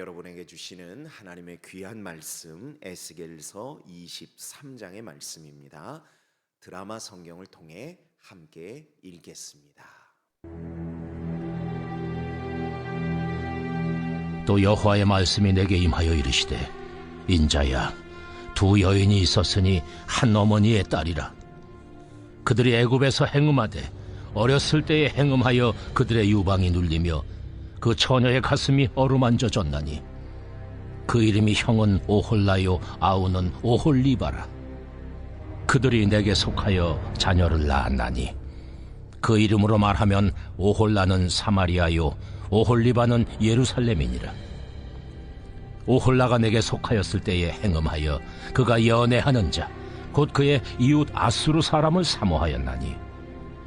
여러분에게 주시는 하나님의 귀한 말씀 에스겔서 23장의 말씀입니다. 드라마 성경을 통해 함께 읽겠습니다. 또 여호와의 말씀이 내게 임하여 이르시되, 인자야, 두 여인이 있었으니 한 어머니의 딸이라. 그들이 애굽에서 행음하되 어렸을 때에 행음하여 그들의 유방이 눌리며 그 처녀의 가슴이 어루만져졌나니 그 이름이 형은 오홀라요 아우는 오홀리바라. 그들이 내게 속하여 자녀를 낳았나니 그 이름으로 말하면 오홀라는 사마리아요 오홀리바는 예루살렘이니라. 오홀라가 내게 속하였을 때에 행음하여 그가 연애하는 자 곧 그의 이웃 아수르 사람을 사모하였나니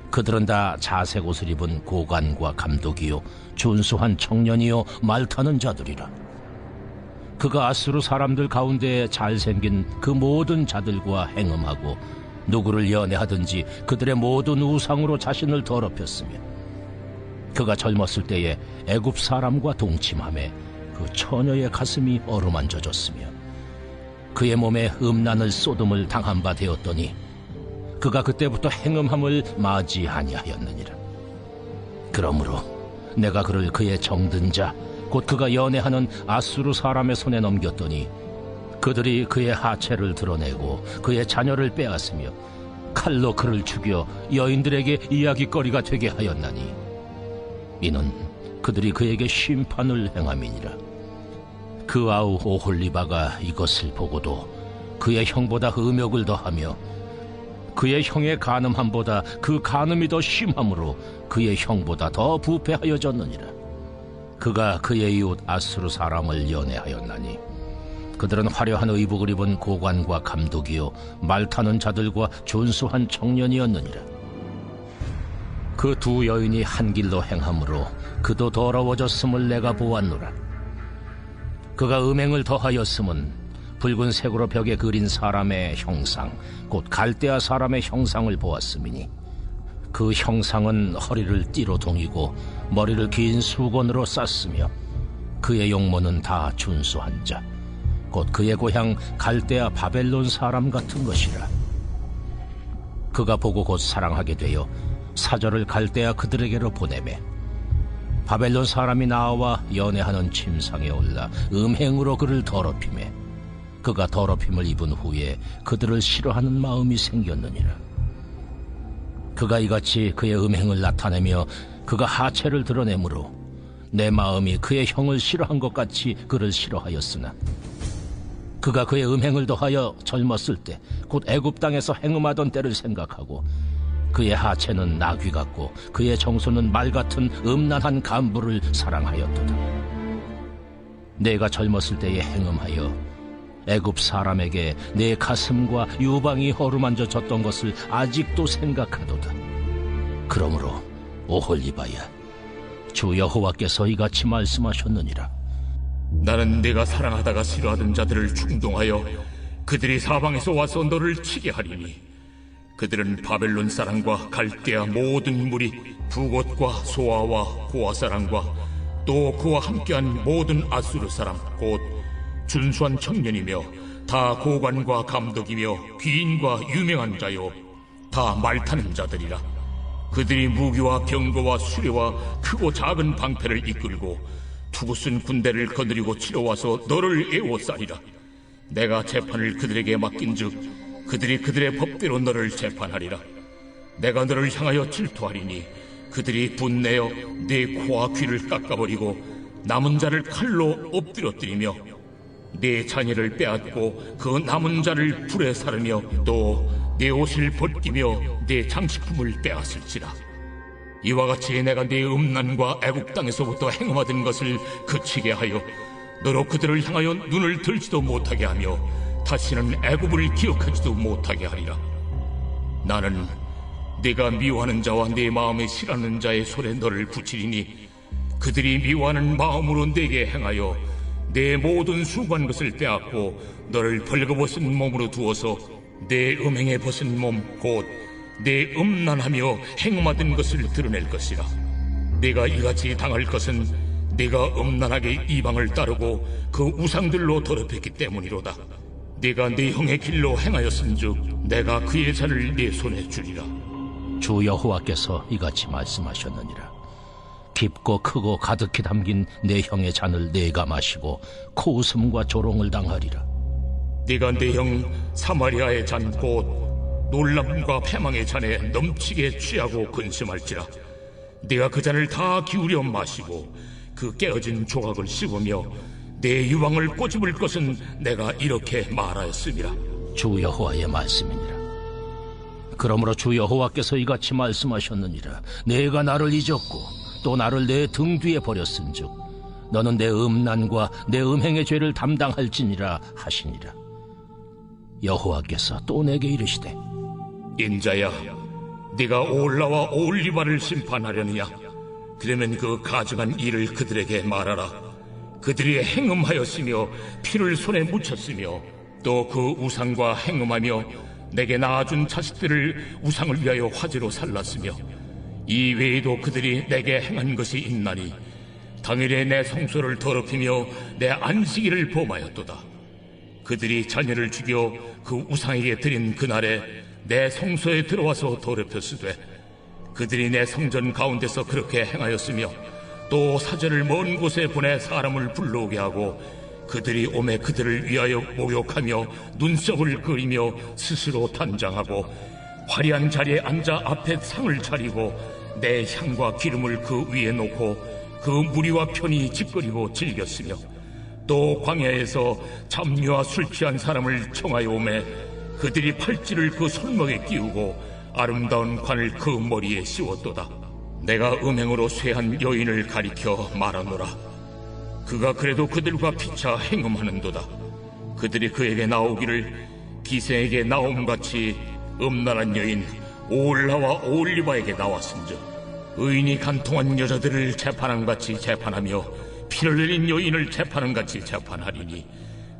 그들은 다 자색 옷을 입은 고관과 감독이요 준수한 청년이요 말타는 자들이라. 그가 아수르 사람들 가운데 잘생긴 그 모든 자들과 행음하고 누구를 연애하든지 그들의 모든 우상으로 자신을 더럽혔으며 그가 젊었을 때에 애굽 사람과 동침하며 그 처녀의 가슴이 어루만져졌으며 그의 몸에 음란을 쏟음을 당한 바 되었더니 그가 그때부터 행음함을 맞이 아니하였느니라. 그러므로 내가 그를 그의 정든 자 곧 그가 연애하는 아수르 사람의 손에 넘겼더니 그들이 그의 하체를 드러내고 그의 자녀를 빼앗으며 칼로 그를 죽여 여인들에게 이야기거리가 되게 하였나니 이는 그들이 그에게 심판을 행함이니라. 그 아우 오홀리바가 이것을 보고도 그의 형보다 음욕을 더하며 그의 형의 간음함보다 그 간음이 더 심함으로 그의 형보다 더 부패하여졌느니라. 그가 그의 이웃 아수르 사람을 연애하였나니 그들은 화려한 의복을 입은 고관과 감독이요 말타는 자들과 준수한 청년이었느니라. 그 두 여인이 한 길로 행함으로 그도 더러워졌음을 내가 보았노라. 그가 음행을 더하였음은 붉은색으로 벽에 그린 사람의 형상 곧 갈대아 사람의 형상을 보았음이니 그 형상은 허리를 띠로 동이고 머리를 긴 수건으로 쌌으며 그의 용모는 다 준수한 자 곧 그의 고향 갈대아 바벨론 사람 같은 것이라. 그가 보고 곧 사랑하게 되어 사절을 갈대아 그들에게로 보내매 바벨론 사람이 나와 연애하는 침상에 올라 음행으로 그를 더럽히매 그가 더럽힘을 입은 후에 그들을 싫어하는 마음이 생겼느니라. 그가 이같이 그의 음행을 나타내며 그가 하체를 드러내므로 내 마음이 그의 형을 싫어한 것 같이 그를 싫어하였으나 그가 그의 음행을 더하여 젊었을 때 곧 애굽 땅에서 행음하던 때를 생각하고 그의 하체는 나귀 같고 그의 정수는 말 같은 음란한 간부를 사랑하였도다. 내가 젊었을 때에 행음하여 애굽 사람에게 내 가슴과 유방이 어루만져졌던 것을 아직도 생각하도다. 그러므로 오홀리바야, 주 여호와께서 이같이 말씀하셨느니라. 나는 네가 사랑하다가 싫어하던 자들을 충동하여 그들이 사방에서 와서 너를 치게 하리니 그들은 바벨론 사람과 갈대아 모든 무리 부곳과 소아와 고아 사람과 또 그와 함께한 모든 아수르 사람 곧 준수한 청년이며 다 고관과 감독이며 귀인과 유명한 자요 다 말타는 자들이라. 그들이 무기와 병거와 수레와 크고 작은 방패를 이끌고 투구쓴 군대를 거느리고 치러와서 너를 애워싸리라. 내가 재판을 그들에게 맡긴즉 그들이 그들의 법대로 너를 재판하리라. 내가 너를 향하여 질투하리니 그들이 분내어 네 코와 귀를 깎아버리고 남은 자를 칼로 엎드려뜨리며 네 자녀를 빼앗고 그 남은 자를 불에 사르며 또 네 옷을 벗기며 네 장식품을 빼앗을지라. 이와 같이 내가 네 음란과 애국 땅에서부터 행음하던 것을 그치게 하여 너로 그들을 향하여 눈을 들지도 못하게 하며 다시는 애굽을 기억하지도 못하게 하리라. 나는 네가 미워하는 자와 네 마음에 싫어하는 자의 손에 너를 붙이리니 그들이 미워하는 마음으로 내게 행하여 내 모든 수고한 것을 빼앗고 너를 벌거벗은 몸으로 두어서 내 음행에 벗은 몸 곧 내 음란하며 행음하던 것을 드러낼 것이라. 네가 이같이 당할 것은 네가 음란하게 이방을 따르고 그 우상들로 더럽혔기 때문이로다. 네가 네 형의 길로 행하였은즉 내가 그의 잔을 네 손에 주리라. 주 여호와께서 이같이 말씀하셨느니라. 깊고 크고 가득히 담긴 내 형의 잔을 내가 마시고 코웃음과 조롱을 당하리라. 네가 네 형 사마리아의 잔 곧 놀람과 패망의 잔에 넘치게 취하고 근심할지라. 네가 그 잔을 다 기울여 마시고 그 깨어진 조각을 씹으며 내 유황을 꼬집을 것은 내가 이렇게 말하였음이라. 주 여호와의 말씀이니라. 그러므로 주 여호와께서 이같이 말씀하셨느니라. 내가 나를 잊었고 또 나를 내 등 뒤에 버렸은즉 너는 내 음란과 내 음행의 죄를 담당할지니라 하시니라. 여호와께서 또 내게 이르시되 인자야, 네가 오홀라와 오홀리바를 심판하려느냐? 그러면 그 가증한 일을 그들에게 말하라. 그들이 행음하였으며 피를 손에 묻혔으며 또 그 우상과 행음하며 내게 낳아준 자식들을 우상을 위하여 화제로 살랐으며 이 외에도 그들이 내게 행한 것이 있나니 당일에 내 성소를 더럽히며 내 안식일을 범하였도다. 그들이 자녀를 죽여 그 우상에게 드린 그날에 내 성소에 들어와서 더럽혔으되 그들이 내 성전 가운데서 그렇게 행하였으며 또 사제를 먼 곳에 보내 사람을 불러오게 하고 그들이 오매 그들을 위하여 모욕하며 눈썹을 그리며 스스로 단장하고 화려한 자리에 앉아 앞에 상을 차리고 내 향과 기름을 그 위에 놓고 그 무리와 편히 짓거리고 즐겼으며 또 광야에서 잡류와 술 취한 사람을 청하여 오매 그들이 팔찌를 그 손목에 끼우고 아름다운 관을 그 머리에 씌웠도다. 내가 음행으로 쇠한 여인을 가리켜 말하노라. 그가 그래도 그들과 피차 행음하는도다. 그들이 그에게 나오기를 기생에게 나옴같이 음란한 여인 오홀라와 오홀리바에게 나왔은즉 의인이 간통한 여자들을 재판함같이 재판하며 피를 흘린 여인을 재판함같이 재판하리니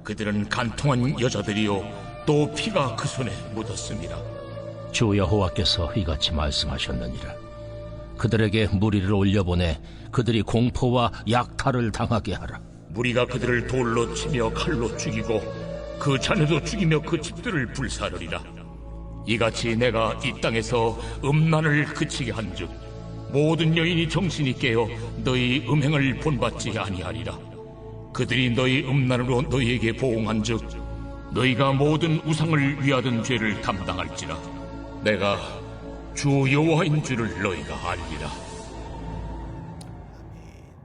그들은 간통한 여자들이요 또 피가 그 손에 묻었습니다. 주 여호와께서 이같이 말씀하셨느니라. 그들에게 무리를 올려보내 그들이 공포와 약탈을 당하게 하라. 무리가 그들을 돌로 치며 칼로 죽이고 그 자녀도 죽이며 그 집들을 불사르리라. 이같이 내가 이 땅에서 음란을 그치게 한즉 모든 여인이 정신이 깨어 너희 음행을 본받지 아니하리라. 그들이 너희 음란으로 너희에게 보응한즉 너희가 모든 우상을 위하던 죄를 담당할지라. 내가 주 여호와인 줄을 너희가 알리라. 아멘.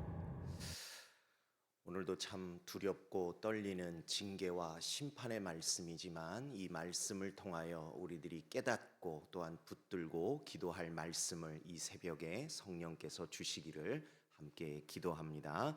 오늘도 참 두렵고 떨리는 징계와 심판의 말씀이지만 이 말씀을 통하여 우리들이 깨닫고 또한 붙들고 기도할 말씀을 이 새벽에 성령께서 주시기를 함께 기도합니다.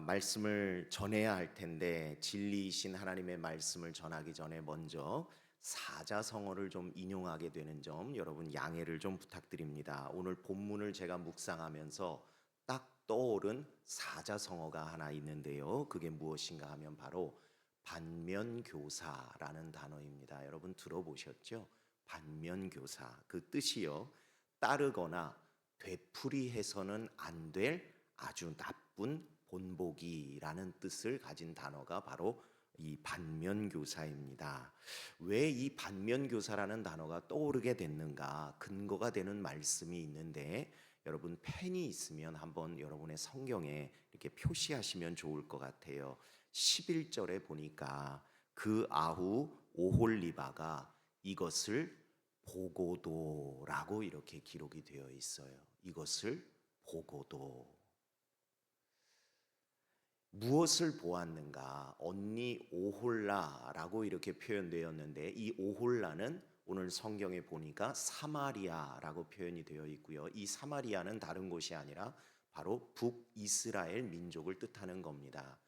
말씀을 전해야 할 텐데 진리이신 하나님의 말씀을 전하기 전에 먼저 사자성어를 좀 인용하게 되는 점 여러분 양해를 좀 부탁드립니다. 오늘 본문을 제가 묵상하면서 딱 떠오른 사자성어가 하나 있는데요. 그게 무엇인가 하면 바로 반면교사라는 단어입니다. 여러분 들어보셨죠? 반면교사, 그 뜻이요, 따르거나 되풀이해서는 안 될 아주 나쁜 본보기라는 뜻을 가진 단어가 바로 이 반면교사입니다. 왜 이 반면교사라는 단어가 떠오르게 됐는가? 근거가 되는 말씀이 있는데 여러분 펜이 있으면 한번 여러분의 성경에 이렇게 표시하시면 좋을 것 같아요. 11절에 보니까 그 아후 오홀리바가 이것을 보고도라고 이렇게 기록이 되어 있어요. 이것을 보고도. 무엇을 보았는가? 언니 오홀라라고 이렇게 표현되었는데 이 오홀라는 오늘 성경에 보니까 사마리아라고 표현이 되어 있고요. 이 사마리아는 다른 곳이 아니라 바로 북이스라엘 민족을 뜻하는 겁니다.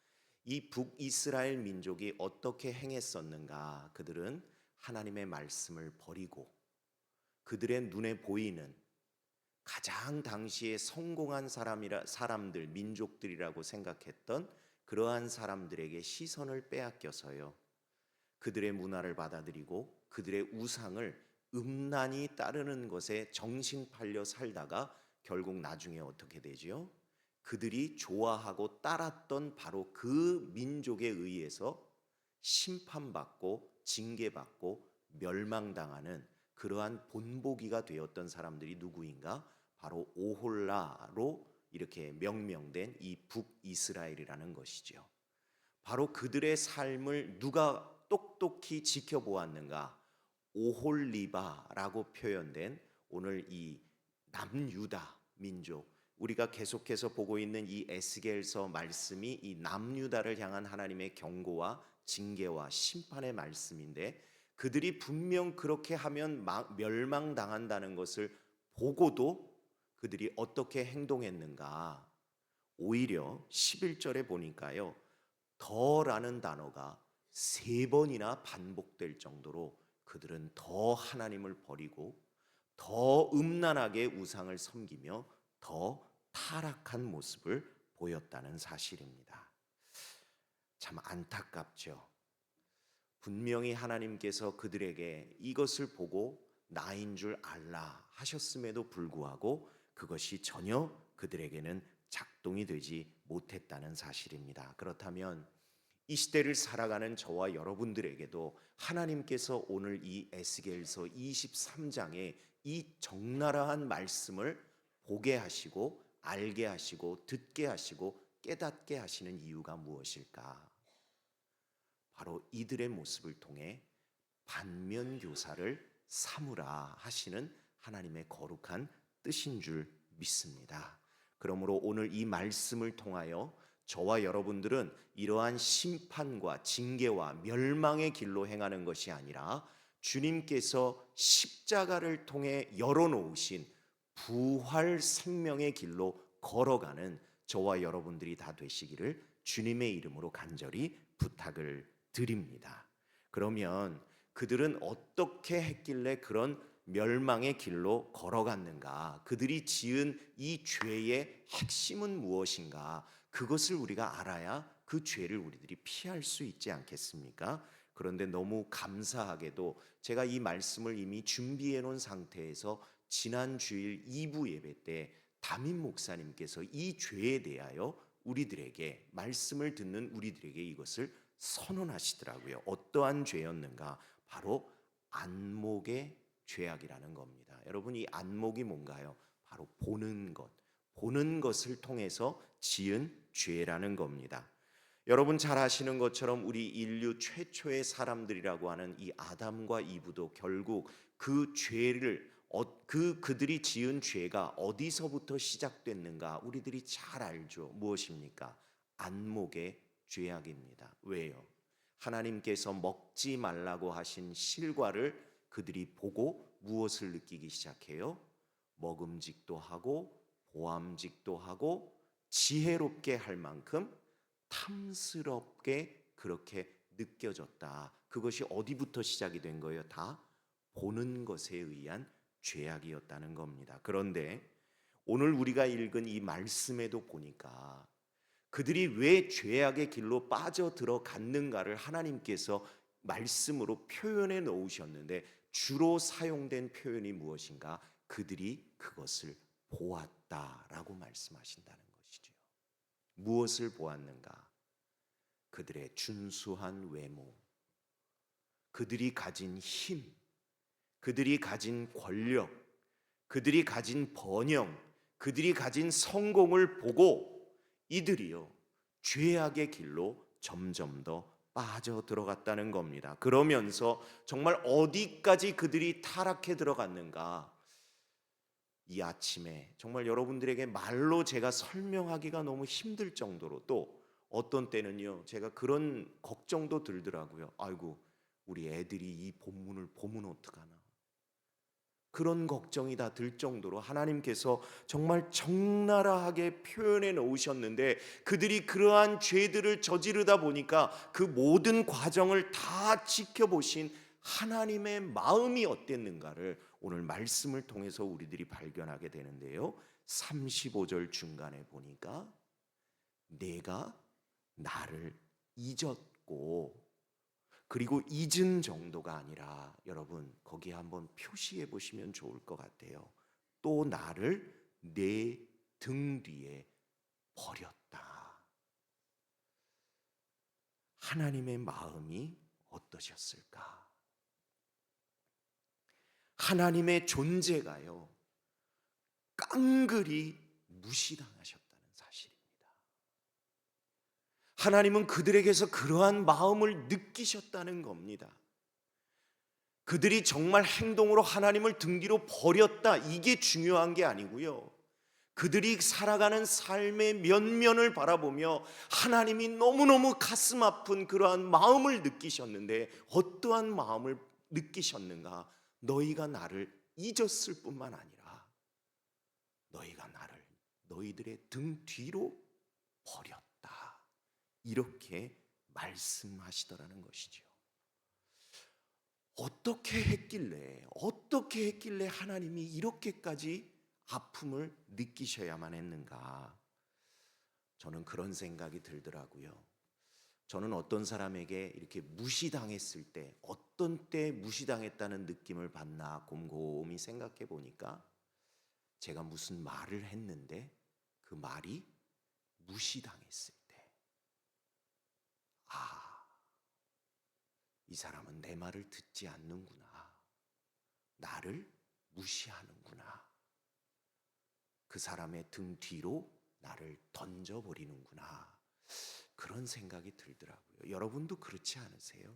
이 북이스라엘 민족이 어떻게 행했었는가? 그들은 하나님의 말씀을 버리고 그들의 눈에 보이는 가장 당시에 성공한 사람들, 민족들이라고 생각했던 그러한 사람들에게 시선을 빼앗겨서요, 그들의 문화를 받아들이고 그들의 우상을 음란히 따르는 것에 정신 팔려 살다가 결국 나중에 어떻게 되지요? 그들이 좋아하고 따랐던 바로 그 민족에 의해서 심판받고 징계받고 멸망당하는 그러한 본보기가 되었던 사람들이 누구인가? 바로 오홀라로 이렇게 명명된 이 북이스라엘이라는 것이죠. 바로 그들의 삶을 누가 똑똑히 지켜보았는가? 오홀리바라고 표현된 오늘 이 남유다 민족, 우리가 계속해서 보고 있는 이 에스겔서 말씀이 이 남유다를 향한 하나님의 경고와 징계와 심판의 말씀인데, 그들이 분명 그렇게 하면 멸망당한다는 것을 보고도 그들이 어떻게 행동했는가? 오히려 11절에 보니까요, 더라는 단어가 3번이나 반복될 정도로 그들은 더 하나님을 버리고 더 음란하게 우상을 섬기며 더 타락한 모습을 보였다는 사실입니다. 참 안타깝죠. 분명히 하나님께서 그들에게 이것을 보고 나인 줄 알라 하셨음에도 불구하고 그것이 전혀 그들에게는 작동이 되지 못했다는 사실입니다. 그렇다면 이 시대를 살아가는 저와 여러분들에게도 하나님께서 오늘 이 에스겔서 23장에 이 적나라한 말씀을 보게 하시고 알게 하시고 듣게 하시고 깨닫게 하시는 이유가 무엇일까? 바로 이들의 모습을 통해 반면교사를 삼으라 하시는 하나님의 거룩한 뜻인 줄 믿습니다. 그러므로 오늘 이 말씀을 통하여 저와 여러분들은 이러한 심판과 징계와 멸망의 길로 행하는 것이 아니라 주님께서 십자가를 통해 열어놓으신 부활 생명의 길로 걸어가는 저와 여러분들이 다 되시기를 주님의 이름으로 간절히 부탁을 드립니다. 그러면 그들은 어떻게 했길래 그런 멸망의 길로 걸어갔는가? 그들이 지은 이 죄의 핵심은 무엇인가? 그것을 우리가 알아야 그 죄를 우리들이 피할 수 있지 않겠습니까? 그런데 너무 감사하게도 제가 이 말씀을 이미 준비해 놓은 상태에서 지난 주일 2부 예배 때 담임 목사님께서 이 죄에 대하여 우리들에게, 말씀을 듣는 우리들에게 이것을 선언하시더라고요. 어떠한 죄였는가? 바로 안목의 죄악이라는 겁니다. 여러분, 이 안목이 뭔가요? 바로 보는 것, 보는 것을 통해서 지은 죄라는 겁니다. 여러분 잘 아시는 것처럼 우리 인류 최초의 사람들이라고 하는 이 아담과 이브도 결국 그 죄를 그들이 지은 죄가 어디서부터 시작됐는가 우리들이 잘 알죠. 무엇입니까? 안목의 죄악입니다. 왜요? 하나님께서 먹지 말라고 하신 실과를 그들이 보고 무엇을 느끼기 시작해요? 먹음직도 하고 보암직도 하고 지혜롭게 할 만큼 탐스럽게 그렇게 느껴졌다. 그것이 어디부터 시작이 된 거예요? 다 보는 것에 의한 죄악이었다는 겁니다. 그런데 오늘 우리가 읽은 이 말씀에도 보니까 그들이 왜 죄악의 길로 빠져들어갔는가를 하나님께서 말씀으로 표현해 놓으셨는데, 주로 사용된 표현이 무엇인가? 그들이 그것을 보았다라고 말씀하신다는 것이죠. 무엇을 보았는가? 그들의 준수한 외모, 그들이 가진 힘, 그들이 가진 권력, 그들이 가진 번영, 그들이 가진 성공을 보고 이들이요 죄악의 길로 점점 더 빠져 들어갔다는 겁니다. 그러면서 정말 어디까지 그들이 타락해 들어갔는가? 이 아침에 정말 여러분들에게 말로 제가 설명하기가 너무 힘들 정도로, 또 어떤 때는요 제가 그런 걱정도 들더라고요. 아이고, 우리 애들이 이 본문을 보면 어떡하나, 그런 걱정이 다 들 정도로 하나님께서 정말 적나라하게 표현해 놓으셨는데, 그들이 그러한 죄들을 저지르다 보니까 그 모든 과정을 다 지켜보신 하나님의 마음이 어땠는가를 오늘 말씀을 통해서 우리들이 발견하게 되는데요, 35절 중간에 보니까 내가 나를 잊었고, 그리고 잊은 정도가 아니라, 여러분 거기에 한번 표시해 보시면 좋을 것 같아요. 또 나를 내 등 뒤에 버렸다. 하나님의 마음이 어떠셨을까? 하나님의 존재가요, 깡그리 무시당하셨다는 사실입니다. 하나님은 그들에게서 그러한 마음을 느끼셨다는 겁니다. 그들이 정말 행동으로 하나님을 등 뒤로 버렸다, 이게 중요한 게 아니고요, 그들이 살아가는 삶의 면면을 바라보며 하나님이 너무너무 가슴 아픈 그러한 마음을 느끼셨는데, 어떠한 마음을 느끼셨는가? 너희가 나를 잊었을 뿐만 아니라 너희가 나를 너희들의 등 뒤로 버렸다, 이렇게 말씀하시더라는 것이죠. 어떻게 했길래 하나님이 이렇게까지 아픔을 느끼셔야만 했는가? 저는 그런 생각이 들더라고요. 저는 어떤 사람에게 이렇게 무시당했을 때, 어떤 때 무시당했다는 느낌을 받나 곰곰이 생각해 보니까, 제가 무슨 말을 했는데 그 말이 무시당했을 때, 이 사람은 내 말을 듣지 않는구나, 나를 무시하는구나, 그 사람의 등 뒤로 나를 던져버리는구나, 그런 생각이 들더라고요. 여러분도 그렇지 않으세요?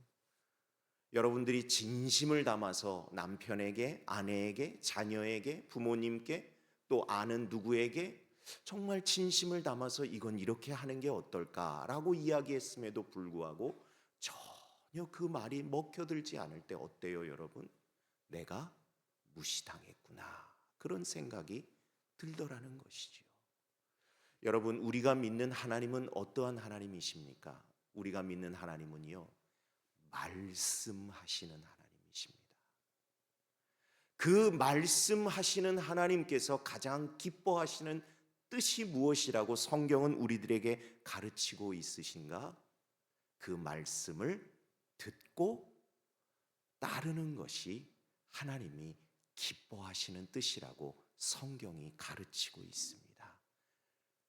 여러분들이 진심을 담아서 남편에게, 아내에게, 자녀에게, 부모님께, 또 아는 누구에게 정말 진심을 담아서 이건 이렇게 하는 게 어떨까라고 이야기했음에도 불구하고 전혀 그 말이 먹혀들지 않을 때 어때요, 여러분? 내가 무시당했구나, 그런 생각이 들더라는 것이죠. 여러분, 우리가 믿는 하나님은 어떠한 하나님이십니까? 우리가 믿는 하나님은요, 말씀하시는 하나님이십니다. 그 말씀하시는 하나님께서 가장 기뻐하시는 뜻이 무엇이라고 성경은 우리들에게 가르치고 있으신가? 그 말씀을 듣고 따르는 것이 하나님이 기뻐하시는 뜻이라고 성경이 가르치고 있습니다.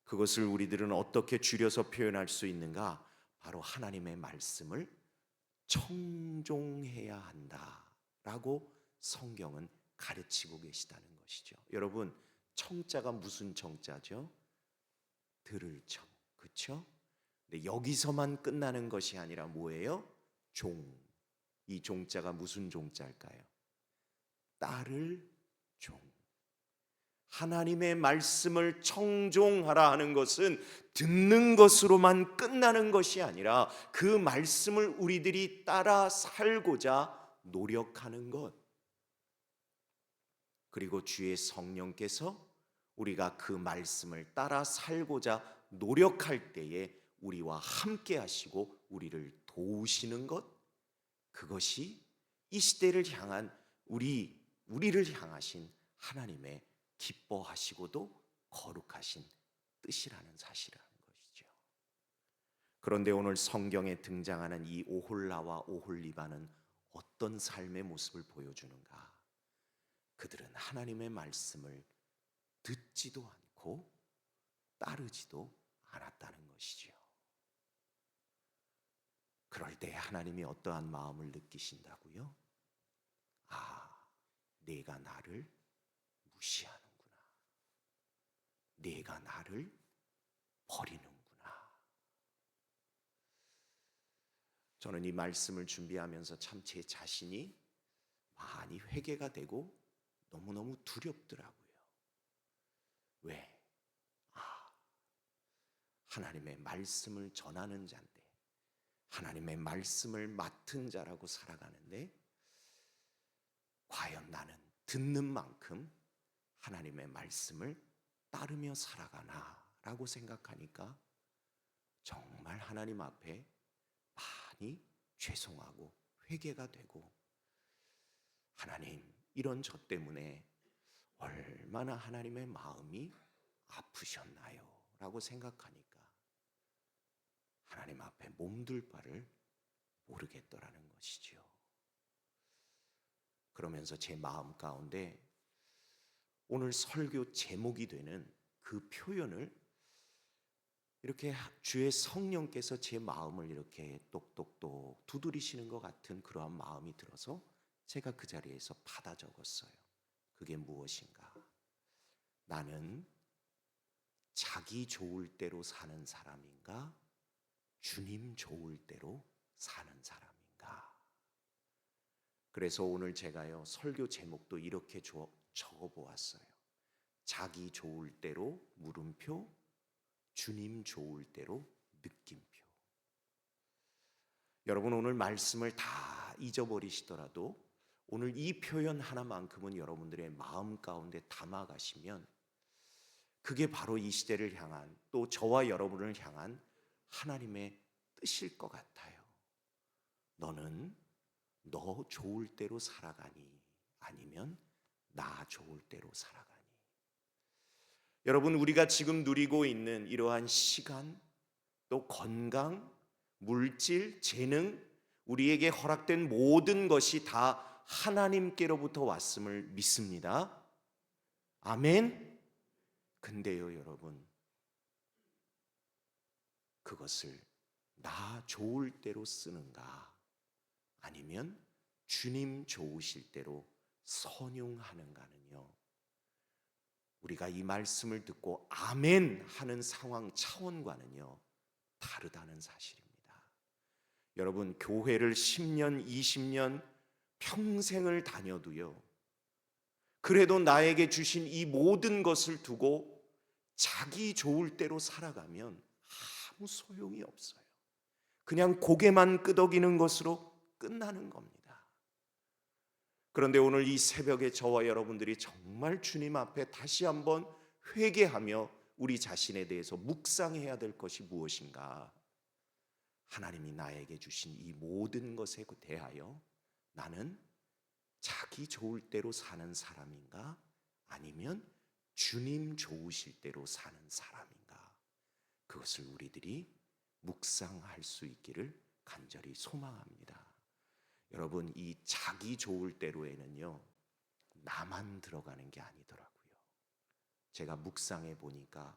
그것을 우리들은 어떻게 줄여서 표현할 수 있는가? 바로 하나님의 말씀을 청종해야 한다라고 성경은 가르치고 계시다는 것이죠. 여러분, 청자가 무슨 청자죠? 들을 청, 그렇죠? 근데 여기서만 끝나는 것이 아니라 뭐예요? 종. 이 종자가 무슨 종자일까요? 따를 종. 하나님의 말씀을 청종하라 하는 것은 듣는 것으로만 끝나는 것이 아니라 그 말씀을 우리들이 따라 살고자 노력하는 것, 그리고 주의 성령께서 우리가 그 말씀을 따라 살고자 노력할 때에 우리와 함께 하시고 우리를 도우시는 것, 그것이 이 시대를 향한 우리를 향하신 하나님의 기뻐하시고도 거룩하신 뜻이라는 사실이라는 것이죠. 그런데 오늘 성경에 등장하는 이 오홀라와 오홀리바는 어떤 삶의 모습을 보여주는가? 그들은 하나님의 말씀을 듣지도 않고 따르지도 않았다는 것이죠. 그럴 때 하나님이 어떠한 마음을 느끼신다고요? 내가 나를 무시하는구나, 내가 나를 버리는구나. 저는 이 말씀을 준비하면서 참 제 자신이 많이 회개가 되고 너무너무 두렵더라고요. 왜? 하나님의 말씀을 전하는 자인데, 하나님의 말씀을 맡은 자라고 살아가는데, 과연 나는 듣는 만큼 하나님의 말씀을 따르며 살아가나 라고 생각하니까 정말 하나님 앞에 많이 죄송하고 회개가 되고, 하나님, 이런 저 때문에 얼마나 하나님의 마음이 아프셨나요? 라고 생각하니까 하나님 앞에 몸둘 바를 모르겠더라는 것이죠. 그러면서 제 마음 가운데 오늘 설교 제목이 되는 그 표현을 이렇게 주의 성령께서 제 마음을 이렇게 똑똑똑 두드리시는 것 같은 그러한 마음이 들어서 제가 그 자리에서 받아 적었어요. 그게 무엇인가? 나는 자기 좋을 대로 사는 사람인가? 주님 좋을 대로 사는 사람인가? 그래서 오늘 제가요 설교 제목도 이렇게 적어 보았어요. 자기 좋을 대로 물음표, 주님 좋을 대로 느낌표. 여러분 오늘 말씀을 다 잊어버리시더라도 오늘 이 표현 하나만큼은 여러분들의 마음 가운데 담아 가시면 그게 바로 이 시대를 향한, 또 저와 여러분을 향한 하나님의 뜻일 것 같아요. 너는 너 좋을 대로 살아가니, 아니면 나 좋을 대로 살아가니. 여러분 우리가 지금 누리고 있는 이러한 시간, 또 건강, 물질, 재능, 우리에게 허락된 모든 것이 다 하나님께로부터 왔음을 믿습니다. 아멘. 근데요 여러분, 그것을 나 좋을 대로 쓰는가, 아니면 주님 좋으실 대로 선용하는가는요, 우리가 이 말씀을 듣고 아멘 하는 상황 차원과는요 다르다는 사실입니다. 여러분 교회를 10년, 20년, 평생을 다녀도요, 그래도 나에게 주신 이 모든 것을 두고 자기 좋을 대로 살아가면 아무 소용이 없어요. 그냥 고개만 끄덕이는 것으로 끝나는 겁니다. 그런데 오늘 이 새벽에 저와 여러분들이 정말 주님 앞에 다시 한번 회개하며 우리 자신에 대해서 묵상해야 될 것이 무엇인가? 하나님이 나에게 주신 이 모든 것에 대하여 나는 자기 좋을 대로 사는 사람인가, 아니면 주님 좋으실 대로 사는 사람인가? 그것을 우리들이 묵상할 수 있기를 간절히 소망합니다. 여러분 이 자기 좋을 대로에는요 나만 들어가는 게 아니더라고요. 제가 묵상해 보니까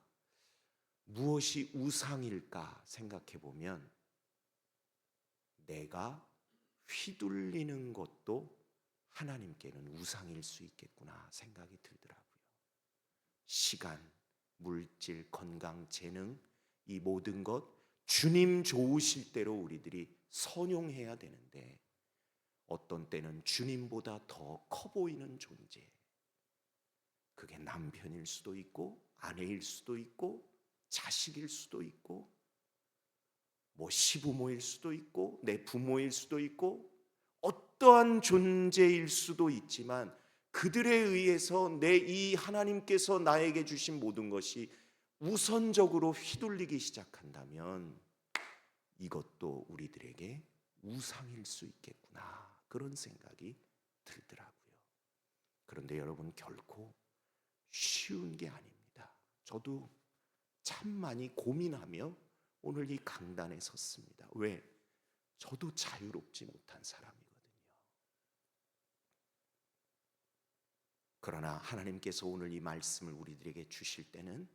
무엇이 우상일까 생각해 보면 내가 휘둘리는 것도 하나님께는 우상일 수 있겠구나 생각이 들더라고요. 시간, 물질, 건강, 재능, 이 모든 것 주님 좋으실 대로 우리들이 선용해야 되는데 어떤 때는 주님보다 더 커 보이는 존재, 그게 남편일 수도 있고 아내일 수도 있고 자식일 수도 있고 뭐 시부모일 수도 있고 내 부모일 수도 있고 어떠한 존재일 수도 있지만 그들에 의해서 내 이 하나님께서 나에게 주신 모든 것이 우선적으로 휘둘리기 시작한다면 이것도 우리들에게 우상일 수 있겠구나, 그런 생각이 들더라고요. 그런데 여러분 결코 쉬운 게 아닙니다. 저도 참 많이 고민하며 오늘 이 강단에 섰습니다. 왜? 저도 자유롭지 못한 사람이거든요. 그러나 하나님께서 오늘 이 말씀을 우리들에게 주실 때는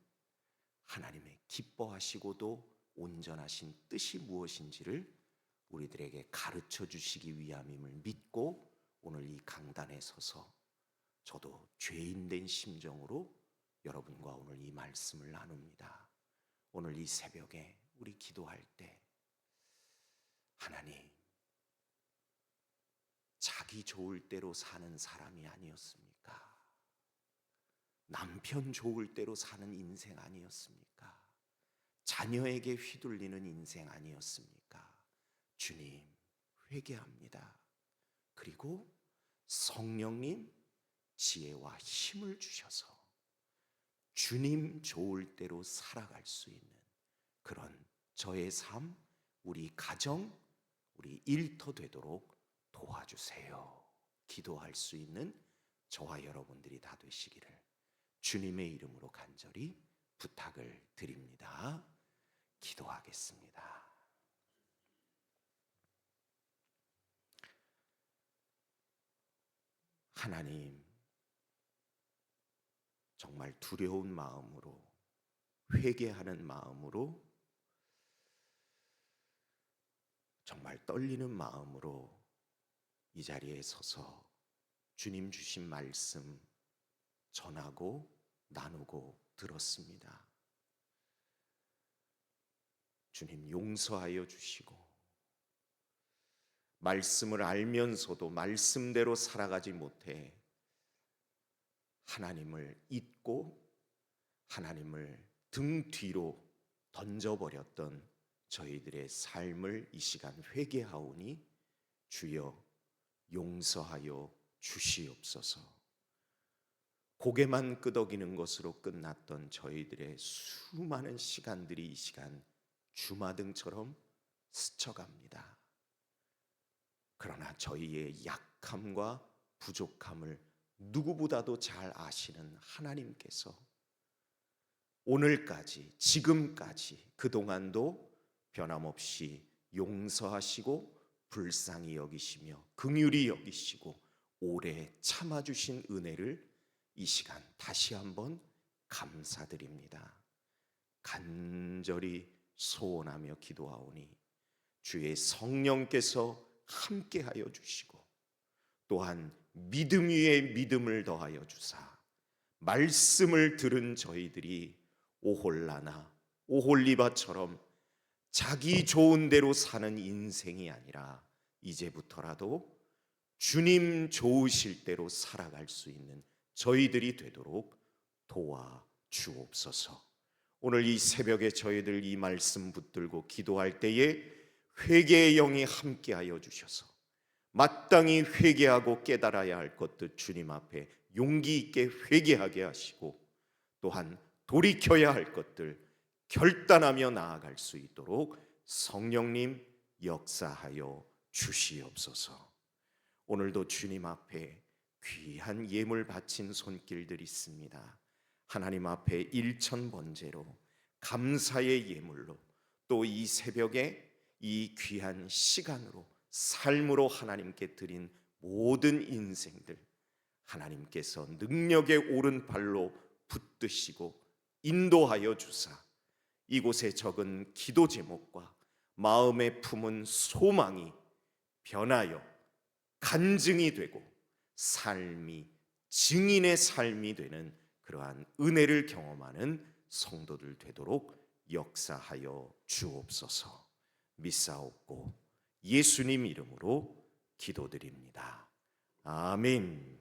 하나님의 기뻐하시고도 온전하신 뜻이 무엇인지를 우리들에게 가르쳐 주시기 위함임을 믿고 오늘 이 강단에 서서 저도 죄인된 심정으로 여러분과 오늘 이 말씀을 나눕니다. 오늘 이 새벽에 우리 기도할 때 하나님, 자기 좋을 대로 사는 사람이 아니었습니까? 남편 좋을 대로 사는 인생 아니었습니까? 자녀에게 휘둘리는 인생 아니었습니까? 주님, 회개합니다. 그리고 성령님 지혜와 힘을 주셔서 주님 좋을 대로 살아갈 수 있는 그런 저의 삶, 우리 가정, 우리 일터 되도록 도와주세요. 기도할 수 있는 저와 여러분들이 다 되시기를 주님의 이름으로 간절히 부탁을 드립니다. 기도하겠습니다. 하나님, 정말 두려운 마음으로 회개하는 마음으로 정말 떨리는 마음으로 이 자리에 서서 주님 주신 말씀 전하고 나누고 들었습니다. 주님 용서하여 주시고, 말씀을 알면서도 말씀대로 살아가지 못해 하나님을 잊고 하나님을 등 뒤로 던져버렸던 저희들의 삶을 이 시간 회개하오니 주여 용서하여 주시옵소서. 고개만 끄덕이는 것으로 끝났던 저희들의 수많은 시간들이 이 시간 주마등처럼 스쳐갑니다. 그러나 저희의 약함과 부족함을 누구보다도 잘 아시는 하나님께서 오늘까지, 지금까지 그동안도 변함없이 용서하시고 불쌍히 여기시며 긍휼히 여기시고 오래 참아주신 은혜를 이 시간 다시 한번 감사드립니다. 간절히 소원하며 기도하오니 주의 성령께서 함께하여 주시고, 또한 믿음 위에 믿음을 더하여 주사 말씀을 들은 저희들이 오홀라나 오홀리바처럼 자기 좋은 대로 사는 인생이 아니라 이제부터라도 주님 좋으실 대로 살아갈 수 있는 저희들이 되도록 도와주옵소서. 오늘 이 새벽에 저희들 이 말씀 붙들고 기도할 때에 회개의 영이 함께하여 주셔서 마땅히 회개하고 깨달아야 할 것들 주님 앞에 용기 있게 회개하게 하시고, 또한 돌이켜야 할 것들 결단하며 나아갈 수 있도록 성령님 역사하여 주시옵소서. 오늘도 주님 앞에 귀한 예물 바친 손길들이 있습니다. 하나님 앞에 일천번제로 감사의 예물로, 또 이 새벽에 이 귀한 시간으로 삶으로 하나님께 드린 모든 인생들 하나님께서 능력의 오른팔로 붙드시고 인도하여 주사 이곳에 적은 기도 제목과 마음에 품은 소망이 변하여 간증이 되고 삶이 증인의 삶이 되는 그러한 은혜를 경험하는 성도들 되도록 역사하여 주옵소서. 믿사옵고 예수님 이름으로 기도드립니다. 아멘.